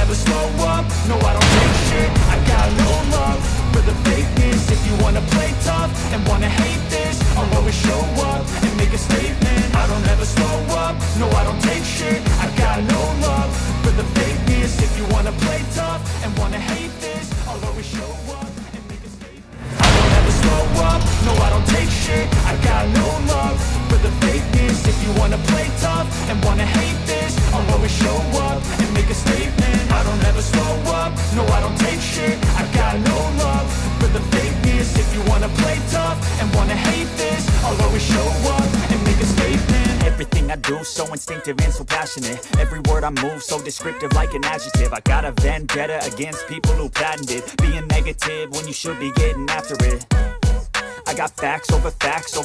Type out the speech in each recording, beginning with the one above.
never slow up, no I don't take shit. I got no love for the fakeness. If you wanna play tough and wanna hate this, I'll always show up and make a statement. I don't ever slow up, no I don't take shit. I got no love for the fakeness. If you wanna play tough and wanna hate this, I'll always show up and make a statement. I don't ever slow up, no I don't take shit. I got no love for the fakeness. If you wanna play tough and wanna hate this, I'll always show up and make a statement. I don't ever slow up, no I don't take shit. I got no love for the fakeness. If you wanna play tough and wanna hate this, I'll always show up and make a statement. Everything I do so instinctive and so passionate. Every word I move so descriptive like an adjective. I got a vendetta against people who patented being negative when you should be getting after it. I got facts over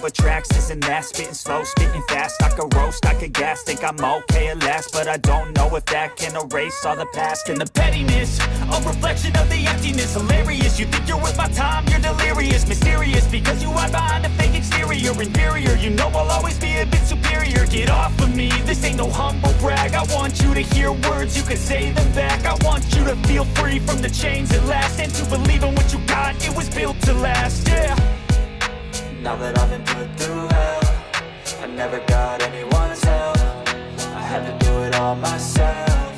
tracks, this and that. Spitting slow, spitting fast. I could roast, I could gas. Think I'm okay at last, but I don't know if that can erase all the past. And the pettiness, a reflection of the emptiness. Hilarious, you think you're worth my time, you're delirious. Mysterious, because you hide behind a fake exterior. Inferior, you know I'll always be a bit superior. Get off of me, this ain't no humble brag. I want you to hear words, you can say them back. I want you to feel free from the chains that last, and to believe in what you got, it was built to last, yeah. Now that I've been put through hell, I never got anyone's help. I had to do it all myself.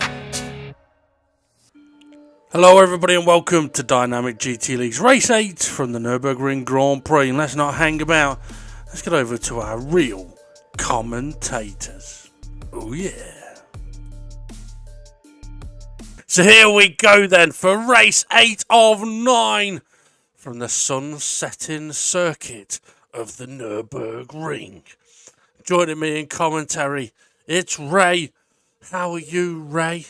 Hello everybody and welcome to Dynamic GT League's Race 8 from the Nurburgring Grand Prix. And let's not hang about, let's get over to our real commentators. Oh yeah. So here we go then for race 8 of 9 from the sun-setting circuit of the Nurburgring. Joining me in commentary, it's Ray. How are you, Ray?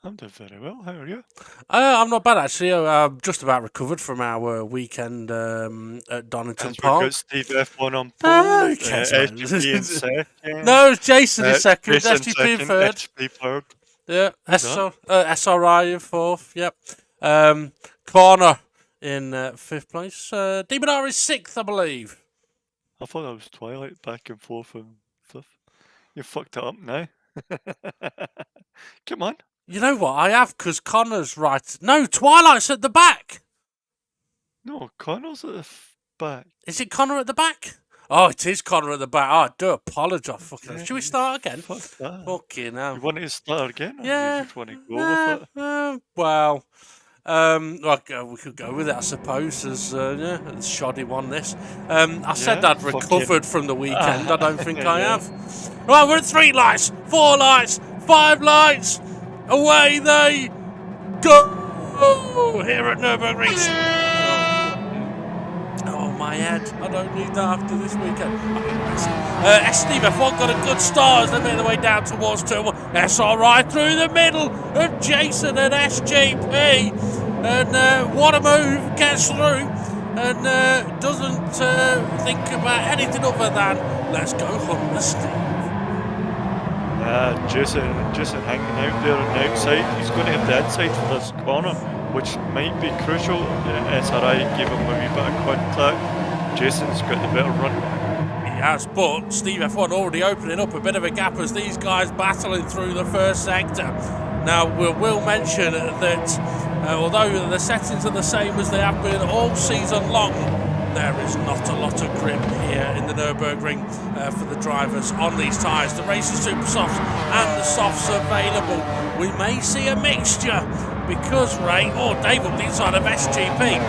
I'm doing very well. How are you? I'm not bad, actually. I'm just about recovered from our weekend at Donington Park. We've got Steve F1 on Oh, pole, SGP in second. No, it's Jason in second, Jason SGP in second, third. SGP third. Yeah, SRI in fourth, yep. Corner in 5th place. Demon R is 6th, I believe. I thought that was Twilight back and forth and stuff. You fucked it up now. Come on. You know what? I have, because Connor's right. No, Twilight's at the back. No, Connor's at the back. Is it Connor at the back? Oh, it is Connor at the back. Oh, I do apologise. Yeah, Should we start again? Fuck that. Fucking hell. You want to start again? Or Yeah. you just want to go with it? Well, we could go with it, I suppose. As a shoddy one, this. I said I'd recovered from the weekend. I don't think I have. Right, we're at 3 lights, 4 lights, 5 lights. Away they go here at Nurburgring. Oh, my head. I don't need that after this weekend. Steve F1 got a good start as they made their way down towards turn 1. SRI through the middle of Jason and SGP. And what a move. Gets through and doesn't think about anything other than let's go hunt the Steve. Jason hanging out there on the outside. He's going to have the inside for this corner, which might be crucial. SRI gave him a wee bit of contact. Jason's got the better run. He has, but Steve F1 already opening up a bit of a gap as these guys battling through the first sector. Now, we'll mention that although the settings are the same as they have been all season long, there is not a lot of grip here in the Nurburgring for the drivers on these tyres. The Racer Super Softs and the softs available. We may see a mixture because Dave up the inside of SGP,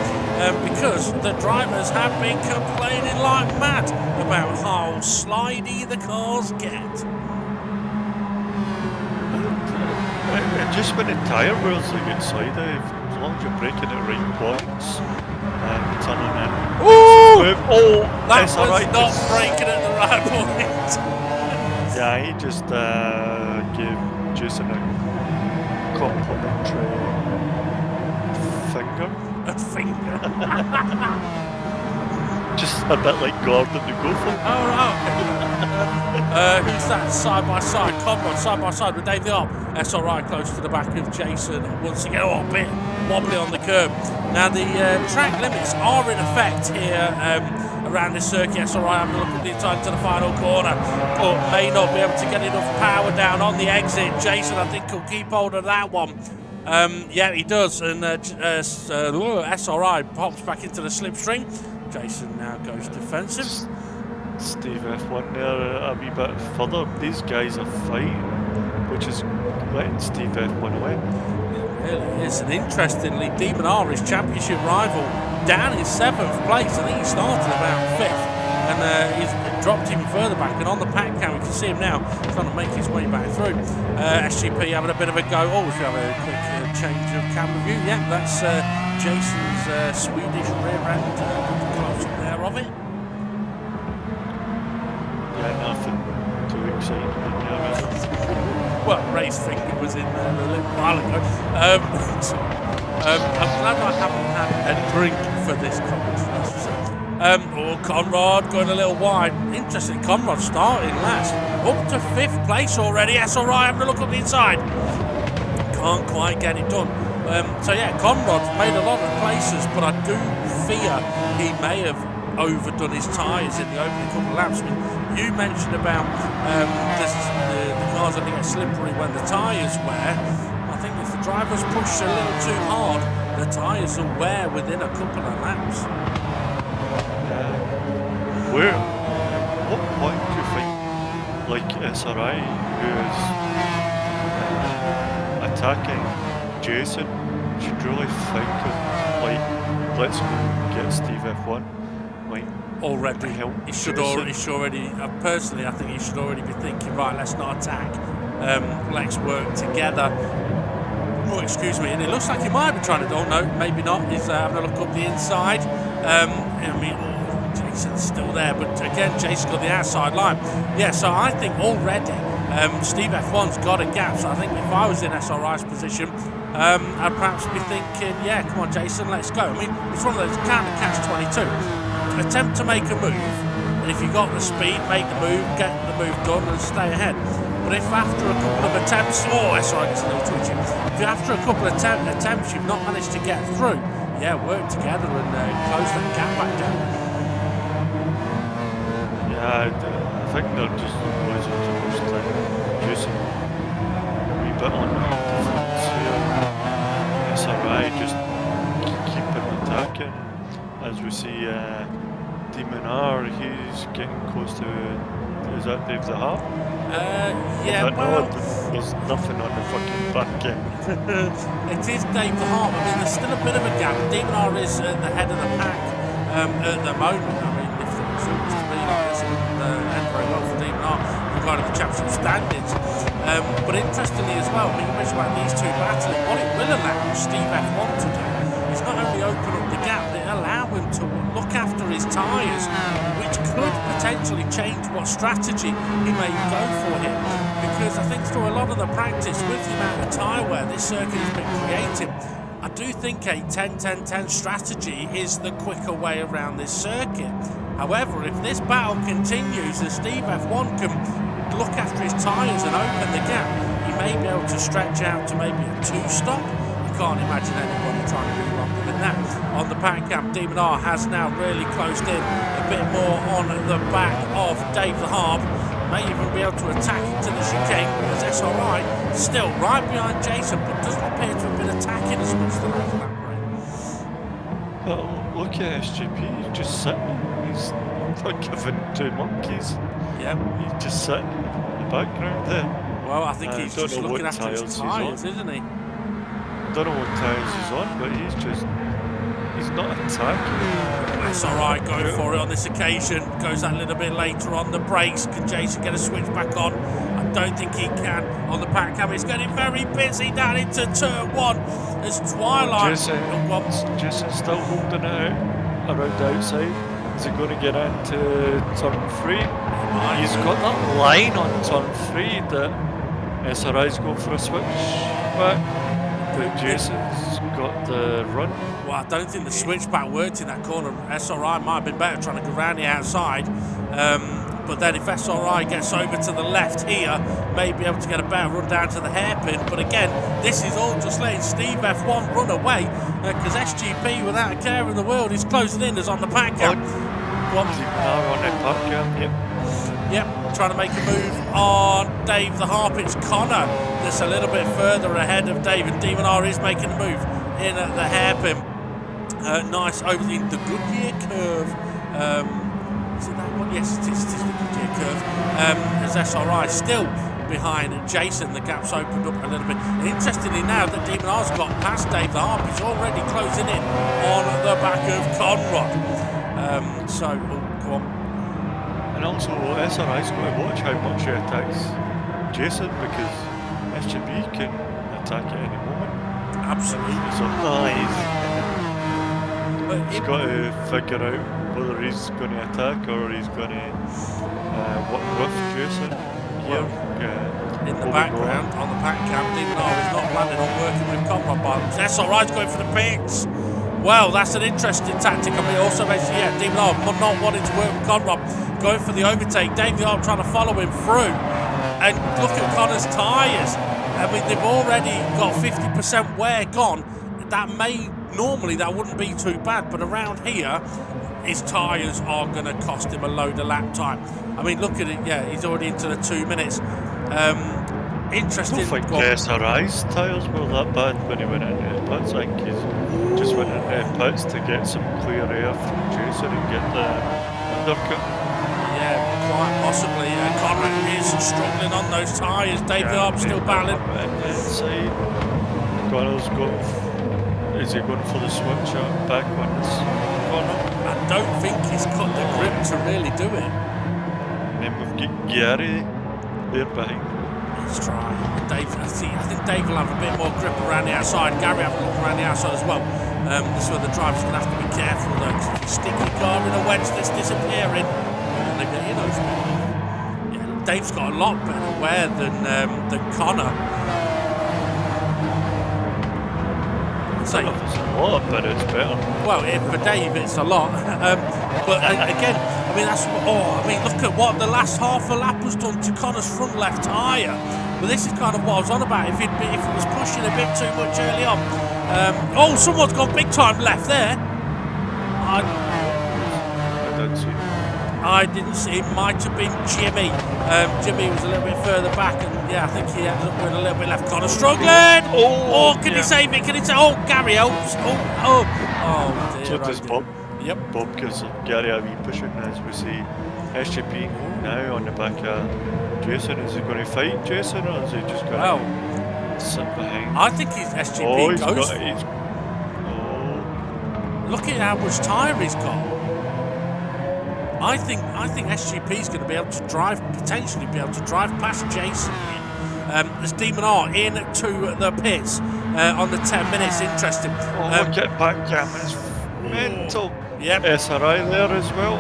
because the drivers have been complaining like mad about how slidey the cars get. Just when the tyre wheels are outside, as long as you're braking at right points and turning in. Ooh! That was SRI not braking at the right point. Yeah, he just gave Jason a complimentary finger. A finger. Just a bit like Gordon the Gopher. Oh, right. Who's that? Side by side. Conrad side by side with Dave the Arp. SRI close to the back of Jason. Once again, a bit wobbly on the curb. Now, the track limits are in effect here around this circuit. SRI having a look at the inside to the final corner, but may not be able to get enough power down on the exit. Jason, I think, will keep hold of that one. Yeah, he does, and SRI pops back into the slipstream. Jason now goes defensive. Steve F1 there a wee bit further. These guys are fighting, which is letting Steve F1 away. It really is, and interestingly, Demon R, his championship rival, down in 7th place. I think he started about 5th, and he's dropped even further back. And on the pack cam, we can see him now trying to make his way back through. SGP having a bit of a go. Oh, we should have a quick change of camera view. Yeah, that's Jason's Swedish rear end. Close up there of it. Yeah, nothing too exciting. Well, Ray's finger was in there a little while ago. I'm glad I haven't had a drink for this commentary. Conrad going a little wide. Interesting, Conrad starting last. Up to 5th place already. SRI having a look up the inside. Can't quite get it done. So yeah, Conrad's made a lot of places, but I do fear he may have overdone his tyres in the opening couple of laps. I mean, you mentioned about the cars only get slippery when the tyres wear. I think if the driver's pushed a little too hard, the tyres will wear within a couple of laps. Where? What point do you think, like SRI, who is attacking Jason, should really think of, like, let's go get Steve F1? Like, already, he should already. Personally, I think he should already be thinking, right, let's not attack. Let's work together. Oh, excuse me. And it looks like he might be trying to. Oh no, maybe not. He's having a look up the inside. I mean, Jason's still there, but again, Jason's got the outside line. Yeah, so I think already Steve F1's got a gap. So I think if I was in SRI's position, I'd perhaps be thinking, yeah, come on, Jason, let's go. I mean, it's one of those kind of catch-22. Attempt to make a move, and if you've got the speed, make the move, get the move done, and stay ahead. But if after a couple of attempts, sorry, it's a little twitchy. If after a couple of attempts you've not managed to get through, yeah, work together and close that gap back down. Yeah, I think they're just losing too much time. Using a wee bit on the defense here. SRI just keeping attacking. As we see Demon R, he's getting close to, is that Dave the Heart? Yeah, well, there's nothing on the fucking back end. It is Dave the Heart. I mean, there's still a bit of a gap. Demon R is at the head of the pack at the moment. I mean, if it was to be like this, it wouldn't end very well for Demon R regarding the championship standings. But interestingly as well, I mean, you mentioned about these two battling, what it will allow Steve F1 to do is not only open up the gap, but it allow him to look after his tyres, which could potentially change what strategy he may go for here. Because I think through a lot of the practice with the amount of tyre wear this circuit has been creating, I do think a 10-10-10 strategy is the quicker way around this circuit. However, if this battle continues and Steve F1 can look after his tyres and open the gap, he may be able to stretch out to maybe a 2-stop. Can't imagine anybody trying to do longer than that. On the pack cam, Demon R has now really closed in a bit more on the back of Dave the Harp. May even be able to attack into the chicane as SRI still right behind Jason, but doesn't appear to have been attacking as much the last lap. Well, look at SGP, he's just sitting. He's not giving two monkeys. Yeah. He's just sitting in the background there. Well, I think he's just looking after his tyres, isn't he? I don't know what tyres he's on, but he's not attacking. That's alright, going for it on this occasion. Goes that little bit later on the brakes. Can Jason get a switch back on? I don't think he can. On the pack cam, it's getting very busy down into turn 1. There's Twilight. Jason's still holding it out around the outside. Is he going to get into turn 3? He's got that line on turn 3 that SRI's going for a switch back. But Jason's got the run. Well, I don't think the switchback worked in that corner. SRI might have been better trying to go around the outside. But then if SRI gets over to the left here, may be able to get a better run down to the hairpin. But again, this is all just letting Steve F1 run away. Because SGP, without a care in the world, is closing in as on the pack cam. Go on. On the park jam, yep. Yep, trying to make a move on Dave the Harp. It's Connor that's a little bit further ahead of Dave, and Demonar is making a move in at the hairpin. Nice over in the Goodyear curve. Is it that one? Yes, it is the Goodyear curve. As SRI still behind Jason, the gap's opened up a little bit. And interestingly, now that Demonar's got past Dave the Harp, he's already closing in on the back of Conrad. Go on. And also, SRI's got to watch how much he attacks Jason, because SGP can attack at any moment. Absolutely. So he's got to figure out whether he's going to attack or he's going to work with Jason here. In the background, on the pack cam, Demonar is not planning on working with Conrad Barnes. SRI's going for the pits. Well, that's an interesting tactic. I mean, also mentioned, Demonar not wanting to work with Conrad, going for the overtake. Dave the Arp trying to follow him through. And look at Connor's tyres. I mean, they've already got 50% wear gone. Normally that wouldn't be too bad, but around here, his tyres are going to cost him a load of lap time. I mean, look at it. He's already into the 2 minutes. Interesting. I don't think SRI's tyres were that bad when he went into the pits. I think he's just went into the pits to get some clear air from Jason and get the undercut. Yeah, quite possibly. Conrad is struggling on those tyres. Dave the Arp still battling. Inside. Connor's going. Is he going for the switch out back ones? I don't think he's got the grip to really do it. And then we've got Gary there behind. Let's try. Dave, I think Dave will have a bit more grip around the outside. Gary have a look around the outside as well. This is where the driver's going to have to be careful though, because if you stick your car in a wedge that's disappearing, and they get your nose. Dave's got a lot better wear than Connor. So it's a lot, but it's better. Well, for Dave, it's a lot. But again, I mean, look at what the last half a lap has done to Connor's front left tyre. Well, this is kind of what I was on about. If it was pushing a bit too much early on. Someone's gone big time left there. I don't see. I didn't see. It might have been Jimmy. Jimmy was a little bit further back, and I think he ended up with a little bit left. Connor struggling. Can he save it? Can he say? Gary helps. Dear. So does Bob. Yep. Bob gives Gary a wee pushing, as we see. SGP now on the back of Jason. Is he going to fight Jason, or is he just going to sit behind? I think he's SGP goes. Look at how much tyre he's got. I think SGP is going to be able to potentially be able to drive past Jason. As Demonar into the pits on the 10 minutes. Interesting. Look at back cameras. Mental. Yep. SRI there as well.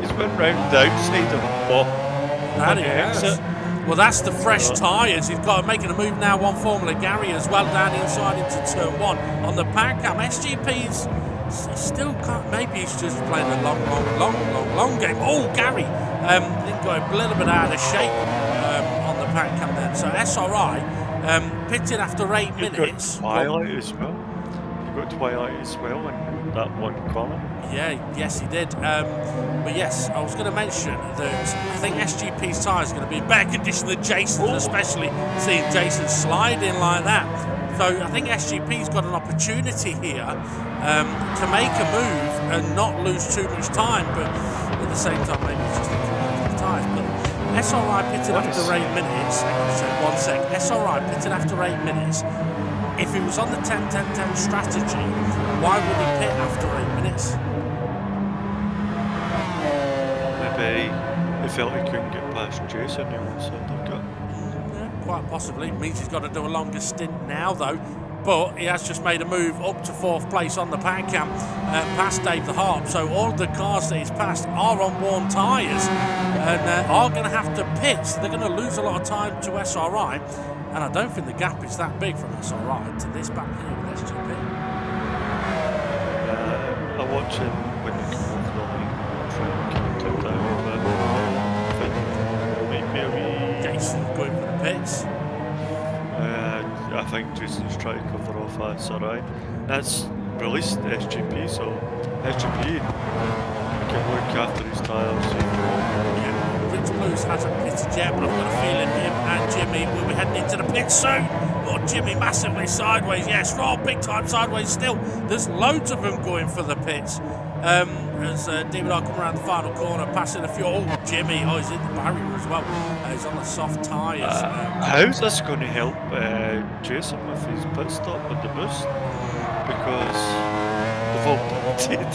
He's been round the outside of the ball. That he has. Well, that's the fresh tyres. He's got making a move now. One Formula Gary as well down inside into turn 1 on the back cam. SGP's still can't. Maybe he's just playing a long game. Gary didn't go a little bit out of shape on the pack cam then. So SRI pitted after 8 minutes. Twilight as well. You got Twilight as well in that one corner. Yes he did. But yes, I was going to mention that I think SGP's tyres are going to be in better condition than Jason's, especially seeing Jason sliding like that. So I think SGP's got an opportunity here to make a move and not lose too much time, but at the same time maybe it's just thinking about the tyres. But SRI pitted after 8 minutes. One sec. SRI pitted after 8 minutes. If he was on the 10-10-10 strategy, why would he pit after 8 minutes? Maybe he felt he couldn't get past Jason. He wants to undercut. Quite possibly. It means he's got to do a longer stint now though, but he has just made a move up to 4th place on the pack cam past Dave the Harp. So all of the cars that he's passed are on worn tyres and are going to have to pit. So they're going to lose a lot of time to SRI, and I don't think the gap is that big from SRI to this back here with SGP. I watch him when he comes off the line, trying to keep it down, but Jason going for the pits. I think Jason's trying to cover off SRI. That's released SGP, so SGP can look after his tyres. Rich Blues hasn't pitted yet, but I've got a feeling him and Jimmy will be heading into the pit soon. Or Jimmy massively sideways, yes, Roll big time sideways still. There's loads of them going for the pits. As David R come around the final corner, passing a few. Oh, Jimmy, he's in the barrier as well. He's on the soft tyres. How's this going to help Jason with his pit stop with the boost? Because they've all pitted.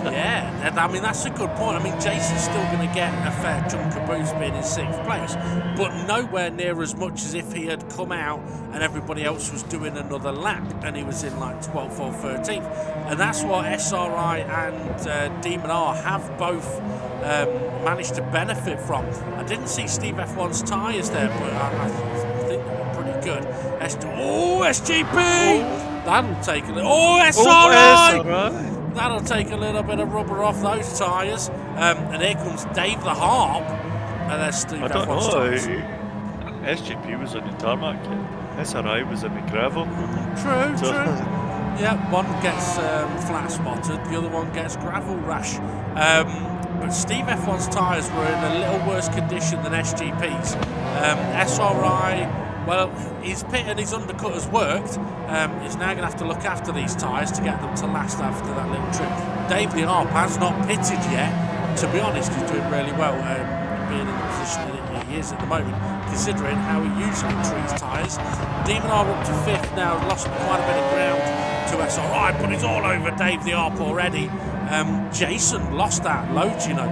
Yeah, I mean, that's a good point. I mean, Jason's still going to get a fair chunk of boost being in 6th place, but nowhere near as much as if he had come out and everybody else was doing another lap and he was in like 12th or 13th. And that's what SRI and Demon R have both managed to benefit from. I didn't see Steve F1's tyres there, but I think they were pretty good. SGP! That'll take a little... Oh, SRI! That'll take a little bit of rubber off those tyres. And here comes Dave the Harp. And there's Steve F1's tyres. SGP was on the tarmac, SRI was in the gravel. True. Yeah, one gets flat spotted, the other one gets gravel rash. But Steve F1's tyres were in a little worse condition than SGP's. SRI, well, his pit and his undercut has worked. He's now going to have to look after these tyres to get them to last after that little trip. Dave the Arp has not pitted yet. To be honest, he's doing really well, being in the position that he is at the moment, considering how he usually treats tyres. Demon R up to 5th now, lost quite a bit of ground to SRI, but he's all over Dave the Arp already. Jason lost that loads, you know,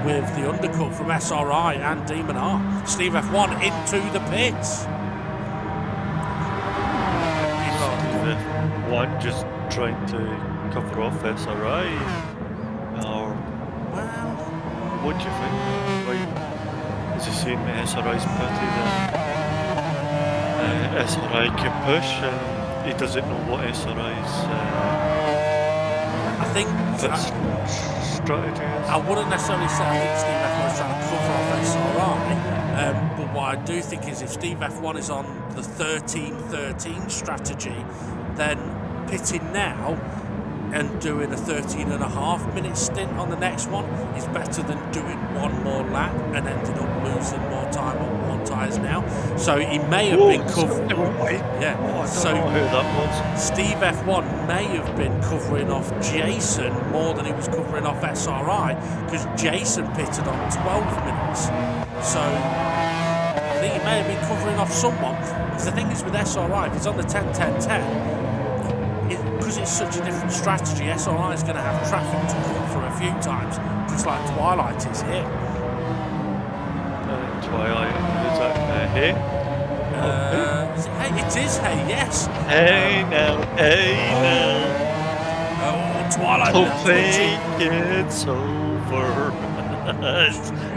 with the undercut from SRI and Demon R. Steve F1 into the pits. Steve F1 just trying to cover off SRI, or what do you think? Like, is he saying that SRI's pity that SRI can push and he doesn't know what SRI's I think strategy is? I wouldn't necessarily say I think Steve F1 is trying to cover off SRI, but what I do think is if Steve F1 is on the 13-13 strategy, then pitting now and doing a 13.5-minute stint on the next one is better than doing one more lap and ending up losing more time on one tyres now. So he may have been covering. Yeah. I don't know who that was. Steve F1 may have been covering off Jason more than he was covering off SRI, because Jason pitted on 12 minutes. So I think he may have been covering off someone. Because the thing is with SRI, if he's on the 10-10-10, because it's such a different strategy, SRI is going to have traffic to come for a few times, just like Twilight is here. Twilight, is that Hay? Is it Hay? It is Hay, yes. Hey now. Twilight. Don't think it's over.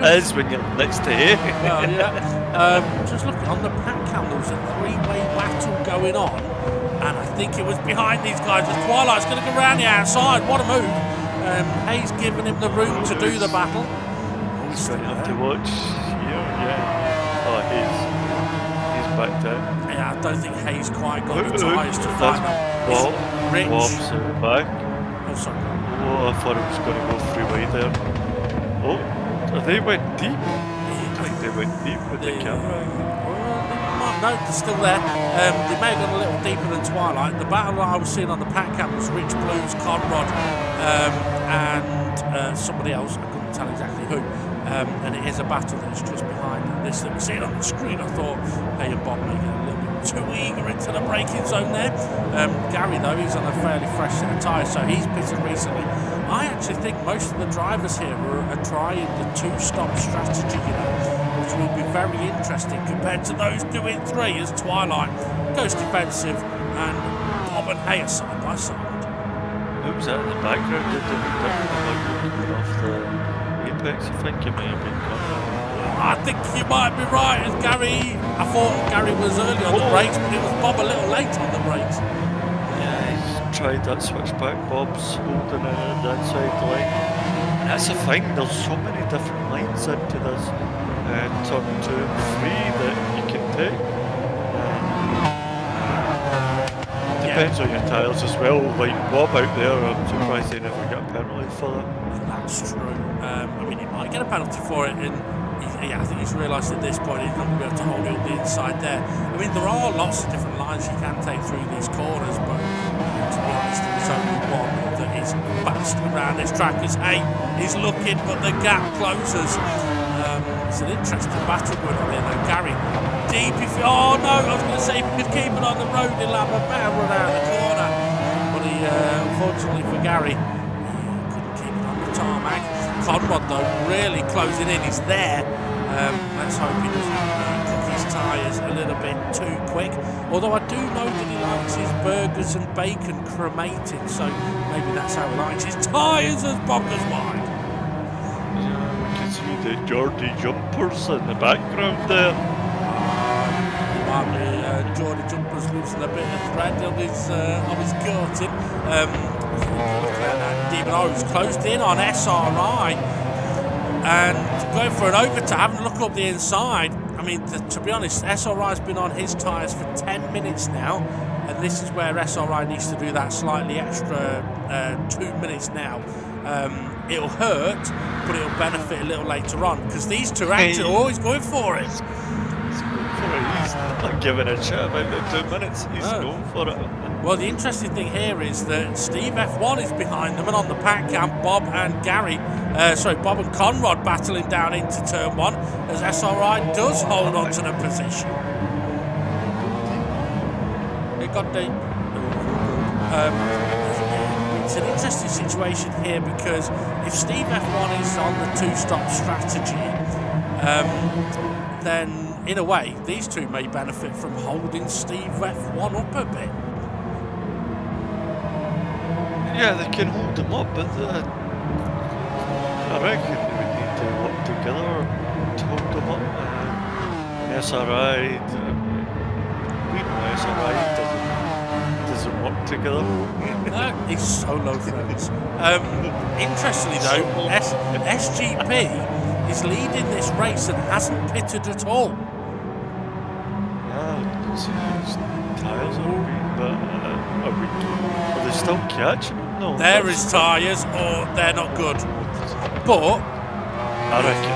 As when you're next to Hay. Well, yeah. Just looking on the pack cam, there was a 3-way battle going on. And I think it was behind these guys. The Twilight's going to go around the outside. What a move. Hayes giving him the room to do the battle. He's going to have to watch here, yeah. Oh, he's back down. Yeah, I don't think Hayes quite got the tyres to fight that. Rich. Bob's back. Oh, sorry. Oh, I thought it was going to go 3-way there. Oh, they went deep. I think they went deep with the camera. No, they're still there. They may have gone a little deeper than Twilight. The battle I was seeing on the pack cam was Rich Blues, Conrod, and somebody else. I couldn't tell exactly who. And it is a battle that's just behind this that we're seeing on the screen. I thought Hay and Bob may get a little bit too eager into the braking zone there. Gary, though, he's on a fairly fresh set of tyres, so he's pitted recently. I actually think most of the drivers here are trying the 2-stop strategy, you know, which will be very interesting compared to those doing 3 as Twilight goes defensive and Bob and Hay are side by side. Who was that in the background? Did coming off the apex? I think it may have been Conrad. I think you might be right. As Gary, I thought Gary was early on the brakes, but it was Bob a little late on the brakes. Yeah, he's tried that switchback. Bob's holding it at that side line. And that's the thing, there's so many different lines into this turn 2 and 3 that you can take. depends on your tyres as well. Like Bob out there, I'm surprised they never got a penalty for that. That's true. I mean, he might get a penalty for it, and I think he's realised at this point he's not going to be able to hold it on the inside there. I mean, there are lots of different lines you can take through these corners, but to be honest, there's only one that is fast around this track. As he's looking, but the gap closes. It's an interesting battle going on here, though. Gary, deep if oh no, I was going to say if he could keep it on the road, he'll have a better run out of the corner. But he, unfortunately for Gary, couldn't keep it on the tarmac. Conrad, though, really closing in. He's there. Let's hope he doesn't cook his tyres a little bit too quick. Although I do know that he likes his burgers and bacon cremated, so maybe that's how he likes his tyres as Bob goes wide. See the Geordie jumpers in the background there. Geordie jumpers losing a bit of thread on his coating. Demon O's closed in on SRI and going for an overtake, having a look up the inside. I mean, to be honest, SRI's been on his tyres for 10 minutes now, and this is where SRI needs to do that slightly extra 2 minutes now. It'll hurt, but it'll benefit a little later on, because these two are always going for it. He's not giving a shit about the 2 minutes. He's going for it. Well, the interesting thing here is that Steve F1 is behind them, and on the pack camp, Bob and Conrad battling down into turn 1 as SRI does hold on to the position. It got deep. It's an interesting situation here, because if Steve F1 is on the two-stop strategy, then in a way these two may benefit from holding Steve F1 up a bit. Yeah, they can hold him up, but I reckon they would need to work together to hold him up. SRI, we know SRI doesn't work together. No, he's solo friends. Interestingly though, SGP is leading this race and hasn't pitted at all. Yeah, his tyres are weak, but are they still catching? No. They're his tyres, or they're not good. But I reckon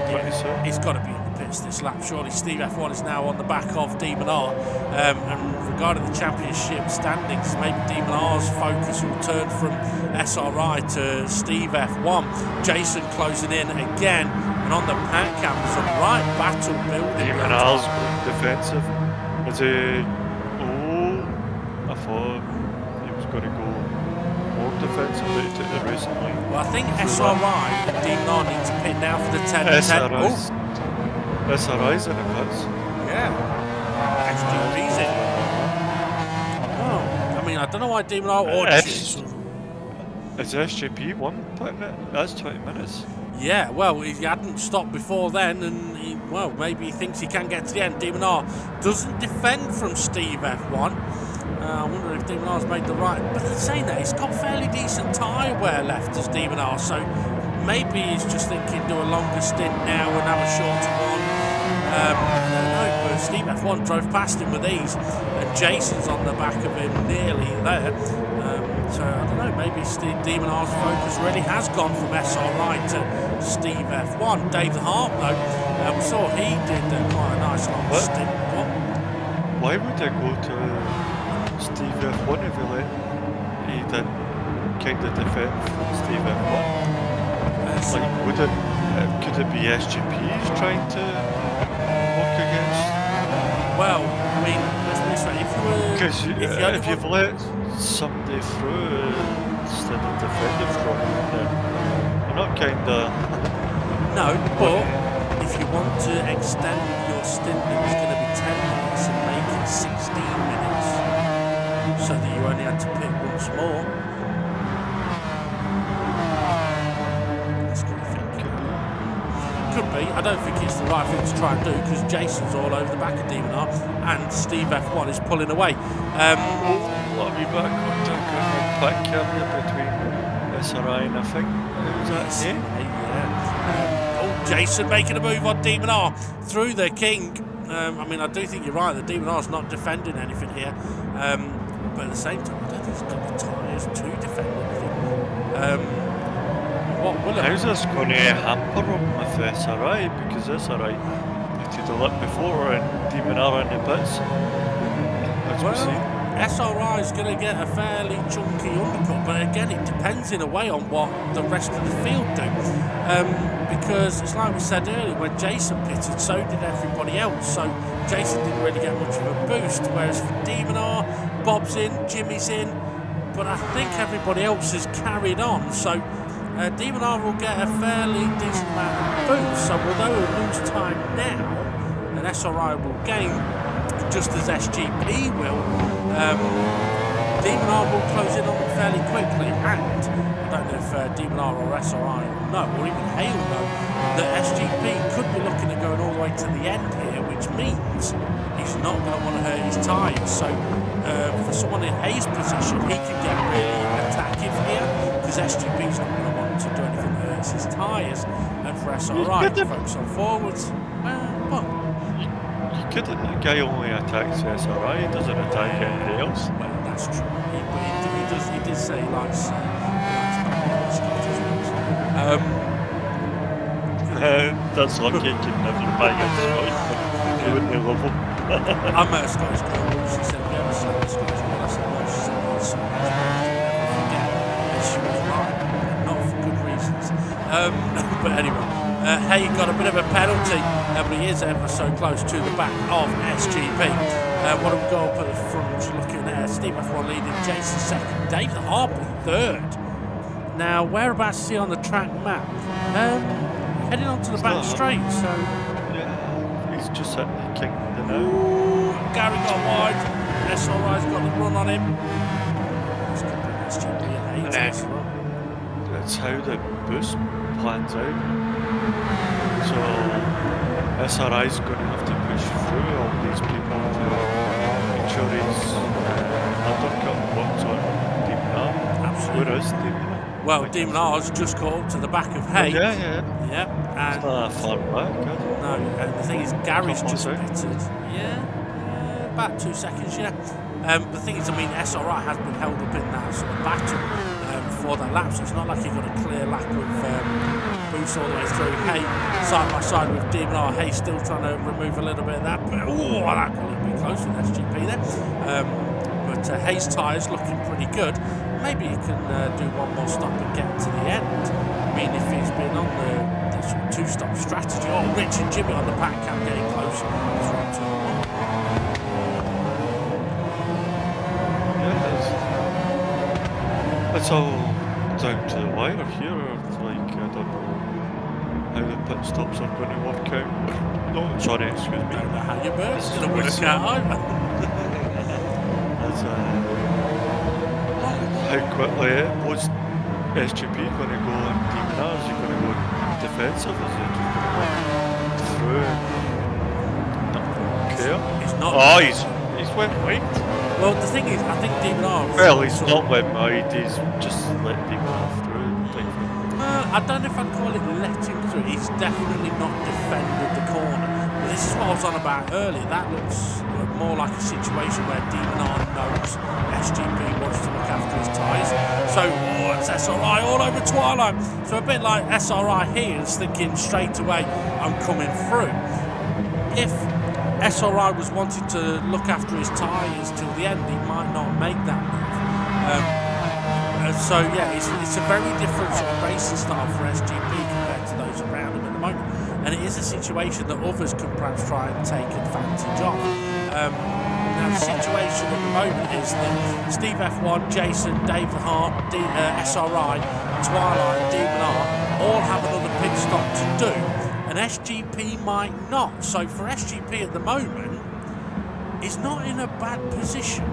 pretty soon. He's got to be in the pits this lap. Surely Steve F1 is now on the back of Demon R. And regarding the championship standings, maybe Demon R's focus will turn from SRI to Steve F1. Jason closing in again, and on the pack cam there's a right battle building. Demon R's defensive. Is he? I thought he was going to go more defensive, but he took the racing line. Well, I think SRI and Demon R need to pit now for the 10-10. SRI's in the pits. Yeah. SGP's in. Oh, I mean, I don't know why Demon R or Is SGP one putting it? That's 20 minutes. Yeah, well, he hadn't stopped before then, and maybe he thinks he can get to the end. Demon R doesn't defend from Steve F1. I wonder if Demon R's made the right. But in saying that, he's got fairly decent tyre wear left as Demon R, so maybe he's just thinking do a longer stint now and have a shorter one. I don't know, but Steve F1 drove past him with ease, and Jason's on the back of him nearly there. So I don't know, maybe Demon R's focus really has gone from SRI to Steve F1. Dave the Harp, though, we saw he did quite a nice long stint. Why would I go to Steve F1 if he didn't kind of defend Steve F1? Could it be SGPs trying to work against? Well, I mean, let's be straight. If you've let somebody through instead of defending from them, you're not kind of. No, but if you want to extend your stint that was going to be 10 minutes and make it 16 minutes, so that you only had to pit once more. That's good, I think. Could be. I don't think it's the right thing to try and do, because Jason's all over the back of Demon R and Steve F1 is pulling away. I'll be back on pack camera between SRI and I think was that yeah. Jason making a move on Demon R through the King. I mean, I do think you're right. The Demon R's not defending anything here, but at the same time, I don't think he's got the tyres to defend anything. What will it? How's this going to hamper him with SRI? Because SRI pitted a lap before and Demon R in the pits. As we see. SRI is going to get a fairly chunky undercut, but again, it depends in a way on what the rest of the field do. Because it's like we said earlier, when Jason pitted, so did everybody else. So Jason didn't really get much of a boost, whereas for Demon R, Bob's in, Jimmy's in, but I think everybody else has carried on. So Demon R will get a fairly decent amount of boost. So although he'll lose time now, and SRI will gain, just as SGP will, Demon R will close in on them fairly quickly, and I don't know if Demon R or SRI will know, or even Hale know, that SGP could be looking at going all the way to the end here, which means he's not going to want to hurt his tyres. So for someone in Hayes' position, he can get really attackive here, because SGP's not going to want to do anything that hurts his tyres, and for SRI, focus on forwards. Couldn't the guy only attacks SRI, he doesn't attack anybody else? Well, that's true. He did say he likes That's lucky, he can never buy a Scottish, he wouldn't love him. I met a Scottish girl, she said, "You ever seen a Scottish girl?" I said, "No." She said, "No, it's so much never forget." And she was right, not for good reasons. But anyway, Hay got a bit of a penalty, but he is ever so close to the back of SGP. What have we got up at the front? Looking at Steve F1 leading, Jason second, Dave the Harpy third. Now, whereabouts is he on the track map? Heading onto the back straight, so... Yeah, he's just hitting the king of the now. Ooh, Gary got wide. SRI's got the run on him. He's going to bring SGP and Hay as well. That's how the boost plans out. So SRI's going to have to push through all these people to make sure his undercut works on Demon R. Absolutely. Where is Demon R? Well, Demon R's just caught up to the back of Hay. Yeah. Yeah, It's not that far back, is it? no, and the thing is, Gary's Come on, just sir. pitted. Yeah, about 2 seconds, yeah. The thing is, I mean, SRI has been held up in that sort of battle for that lap, so it's not like he got a clear lap of boost all the way through. Hay side by side with Demon R. Hay still trying to remove a little bit of that, but that got a little bit close with SGP there. But Hayes' tyres looking pretty good. Maybe he can do one more stop and get to the end. I mean, if he's been on the sort of two-stop strategy, Rich and Jimmy on the back cam getting close. He's right to one. Yeah, it's all down to the wire here. Like, I don't know how the pit stops are going to work out. No, sorry, excuse me. Don't know how your bird's going to work out either. How quickly was SGP going to go on Demon R? Is he going to go defensive? Is he just going to go through and not care? He's not. Oh, he's went wide. Well, the thing is, I think Demon R... Well, he's not went wide, he's just let Demon R through. I don't know if I'd call it letting through. He's definitely not defended the corner. But this is what I was on about earlier. That looks more like a situation where Demon R knows SGP wants to look after his tyres. So, it's SRI all over Twilight. So a bit like SRI here is thinking straight away, I'm coming through. If SRI was wanting to look after his tyres till the end, he might not make that move. So yeah, it's a very different sort of racing style for SGP compared to those around him at the moment, and it is a situation that others can perhaps try and take advantage of. Now the situation at the moment is that Steve F1, Jason, Dave the Hart, SRI, Twilight, Demon R all have another pit stop to do, and SGP might not. So for SGP at the moment, he's not in a bad position,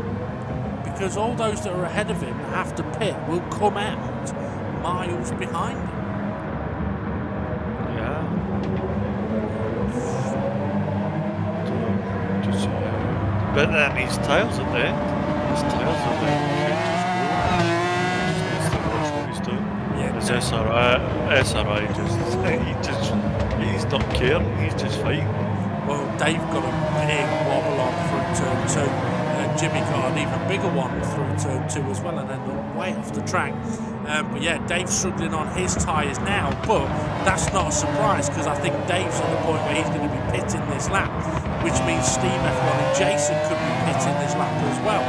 because all those that are ahead of him have to pit will come out miles behind him. Yeah. Just, but then his tyres at the end. His tyres at the end. He just needs to watch what he's doing. Yeah, His SRI he's not caring, he's just fighting. Well, Dave got a big wobble on through turn 2. Jimmy got an even bigger one through turn 2 as well, and then way off the track. But yeah, Dave's struggling on his tyres now, but that's not a surprise because I think Dave's at the point where he's going to be pitting this lap, which means Steve F1 and Jason could be pitting this lap as well.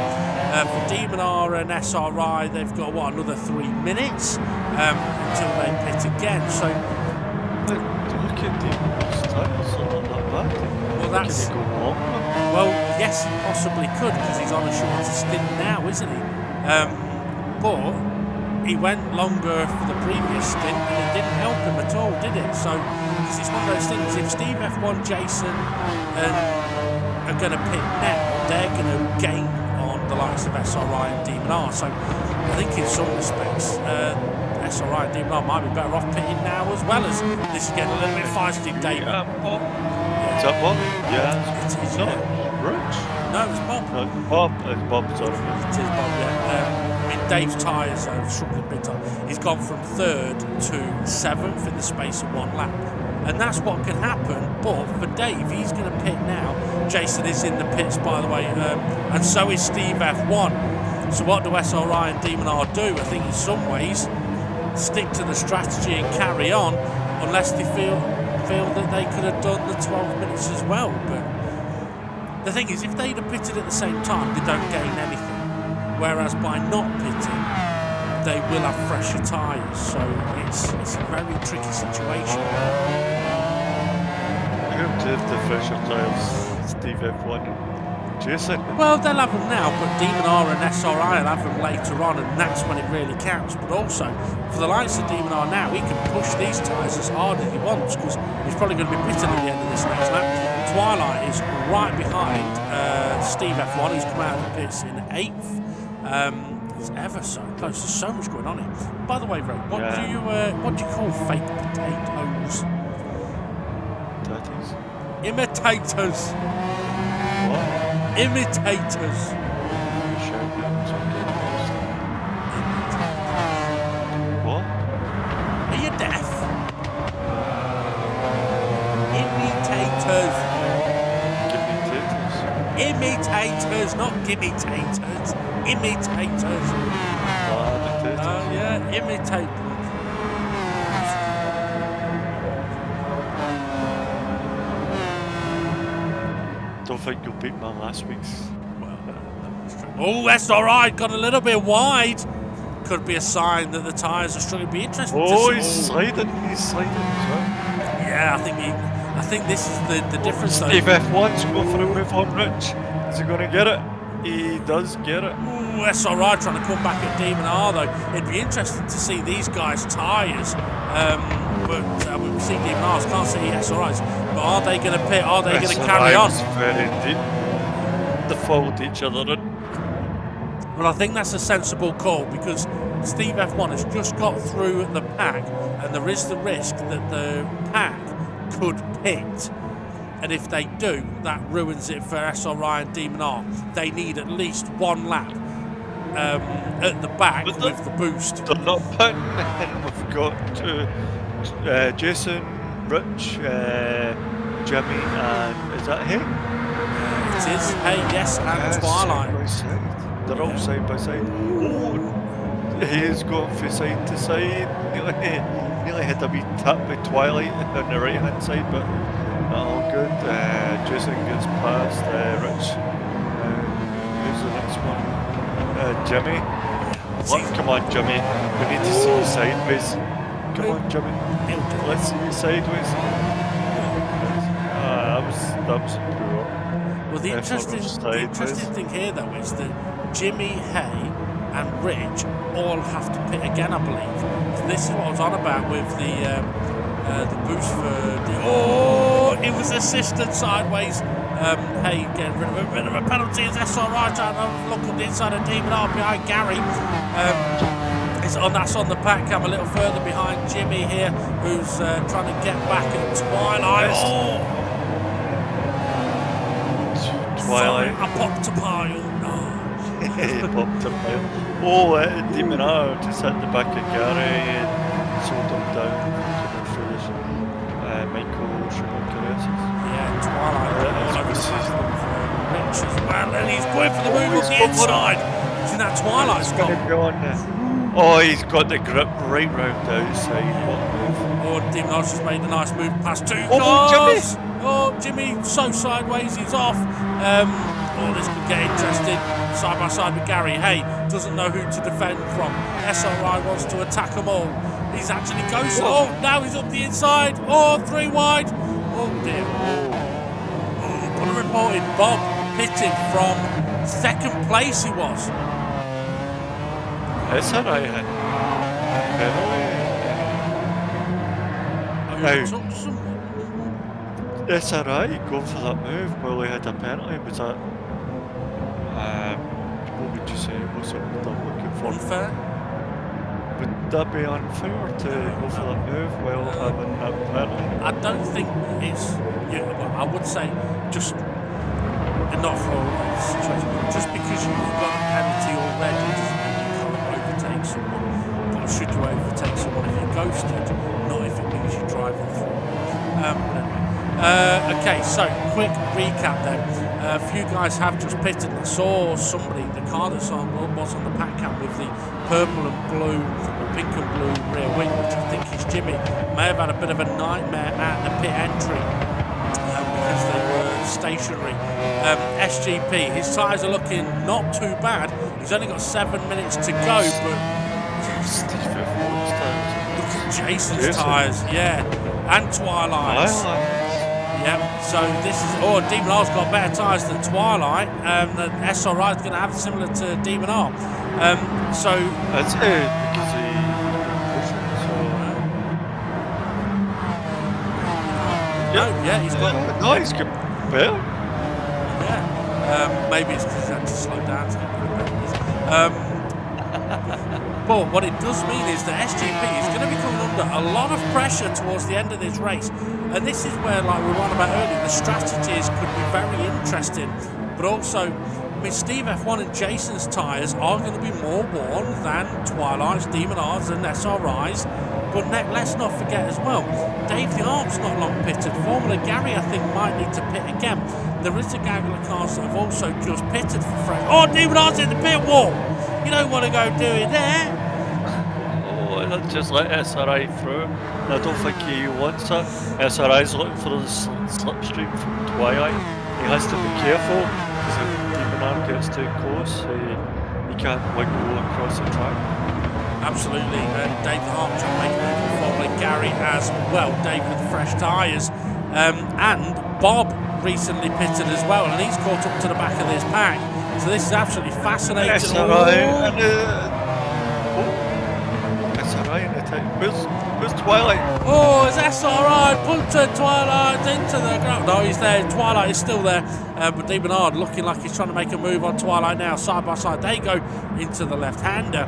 For Demon R and SRI, they've got, what, another 3 minutes until they pit again. So look at Demon's tyres, they're not that bad. Well, that's... Can he go longer? Well, yes, he possibly could because he's on a shorter stint now, isn't he? But he went longer for the previous stint and it didn't help him at all, did it? So, because it's one of those things, if Steve F1, Jason are going to pit now, they're going to gain on the likes of SRI and Demon R. So, I think in some respects, SRI and Demon R might be better off pitting now as well, as this is getting a little bit feisty, Dave. Bob. Is that Bob? Yeah. It is, No, yeah. Rich? No, it's Bob. No, Bob. It's Bob, sorry. It is Bob, yeah. I mean, Dave's tyres have struggled big time. He's gone from 3rd to 7th in the space of 1 lap. And that's what can happen, but for Dave, he's going to pit now. Jason is in the pits, by the way, and so is Steve F1. So what do SRI and Demon R do? I think in some ways, stick to the strategy and carry on, unless they feel that they could have done the 12 minutes as well. But the thing is, if they'd have pitted at the same time, they don't gain anything. Whereas by not pitting, they will have fresher tyres. So it's a very tricky situation. Who did the fresher tyres? Steve F1. Jason? Well, they'll have them now, but Demon R and SRI will have them later on, and that's when it really counts. But also, for the likes of Demon R now, he can push these tyres as hard as he wants, because he's probably going to be pitting at the end of this next lap. Twilight is right behind Steve F1. He's come out of the pits in 8th. It's ever so close. There's so much going on here. By the way, Ray, what do you call fake potatoes? Tatties? Imitators. What? Imitators. What? Are you deaf? Imitators. Imitators, not gimme-tators. Imitators. Oh yeah, imitate. Don't think you'll beat my last week's. Oh, that's all right. Got a little bit wide. Could be a sign that the tyres are struggling. Be interesting. Oh, to he's see. sliding. He's sliding as well. Yeah, I think this is the difference. Steve F1's going for a move on Rich. Is he going to get it? He does get it. Ooh, that's all right. Trying to come back at Demon R though. It'd be interesting to see these guys' tyres. But we see Demon R's, can't see SRI's. But are they going to pit? Are they going to carry on? Very deep. They followed each other in. Well, I think that's a sensible call because Steve F1 has just got through the pack, and there is the risk that the pack could pit. And if they do, that ruins it for SRI and Demon R. They need at least 1 lap at the back with the boost. They're not pitting, and we've got Jason, Rich, Jimmy, and is that him? It is. Hey, yes, and Twilight. They're all side by side. Oh, he's going from side to side. Nearly had a wee tap with Twilight on the right hand side, but not all good. Jason gets past Rich. Who's the next one? Jimmy. Come on, Jimmy. We need to see you sideways. Come on, Jimmy. Let's see you sideways. That was poor. Well, the interesting thing here, though, is that Jimmy, Hay, and Rich all have to pit again, I believe. So this is what I was on about with the boost for the... Oh, it was assisted sideways. Hay getting rid of a bit of a penalty as SRI trying to look up the inside of Demon R behind Gary. That's on the pack cam a little further behind Jimmy here, who's trying to get back at Twilight. Oh! Twilight. I popped a pile. He popped a pile. Oh, Demon R just hit the back of Gary and sold him down. Michael Schumacher. Yeah, Twilight. Rich as well, and he's going for the move on the inside. He's in that Twilight He's spot. going to be on there. Oh, he's got the grip right round the outside. What a move. Oh, Demon Arch just made a nice move past two Oh, cars. Oh, Jimmy so sideways, he's off. Oh, this could get interesting. Side by side with Gary. Hey, doesn't know who to defend from. SRI wants to attack them all. He's actually ghosted. Oh, now he's up the inside. Oh, 3 wide. Oh, dear. Oh, what a reported Bob pitted from 2nd place he was. It's alright. It's alright, go for that move while he had a penalty. Was that, what would you say, what's the word I'm looking for? Unfair? Would that be unfair to go for that move while having that penalty? I don't think it's, I would say just, not for all situations, just because you've got a penalty already doesn't mean you can't overtake someone. But should you overtake someone if you're ghosted, not if it means you're driving through. Okay, so quick recap then. A few guys have just pitted. I saw somebody, the car that's on was on the pack cam with the purple and blue, or pink and blue rear wing, which I think is Jimmy, may have had a bit of a nightmare at the pit entry because they were stationary. SGP, his tyres are looking not too bad. He's only got 7 minutes to go, but look at Jason's tyres, yeah, and Twilight's. Yep, so this is, Demon R's got better tyres than Twilight, the SRI is going to have similar to Demon R. So that's it, because he he's got he's good better. Yeah, maybe it's because he had to slow down to get rid of it. But what it does mean is that SGP is going to be coming under a lot of pressure towards the end of this race. And this is where, like we were on about earlier, the strategies could be very interesting. But also, I mean, Steve F1 and Jason's tyres are going to be more worn than Twilight's, Demon R's and SRI's. But let's not forget as well, Dave the Arp's not long pitted. Formula Gary, I think, might need to pit again. There is a gaggle of cars that have also just pitted for fresh. Oh, Demon R's in the pit wall! You don't want to go doing that. Just let SRI through. I don't think he wants it. SRI's looking for the slipstream from Twilight. He has to be careful because if Demon R gets too close, he can't go across the track. Absolutely, and Dave the Arp trying to make a move for Formula Gary as well. Dave with fresh tyres, and Bob recently pitted as well, and he's caught up to the back of this pack. So this is absolutely fascinating. Where's Twilight? Oh, it's SRI, punted Twilight into the ground. No, he's there. Twilight is still there. But Demon R looking like he's trying to make a move on Twilight now. Side by side, they go into the left-hander.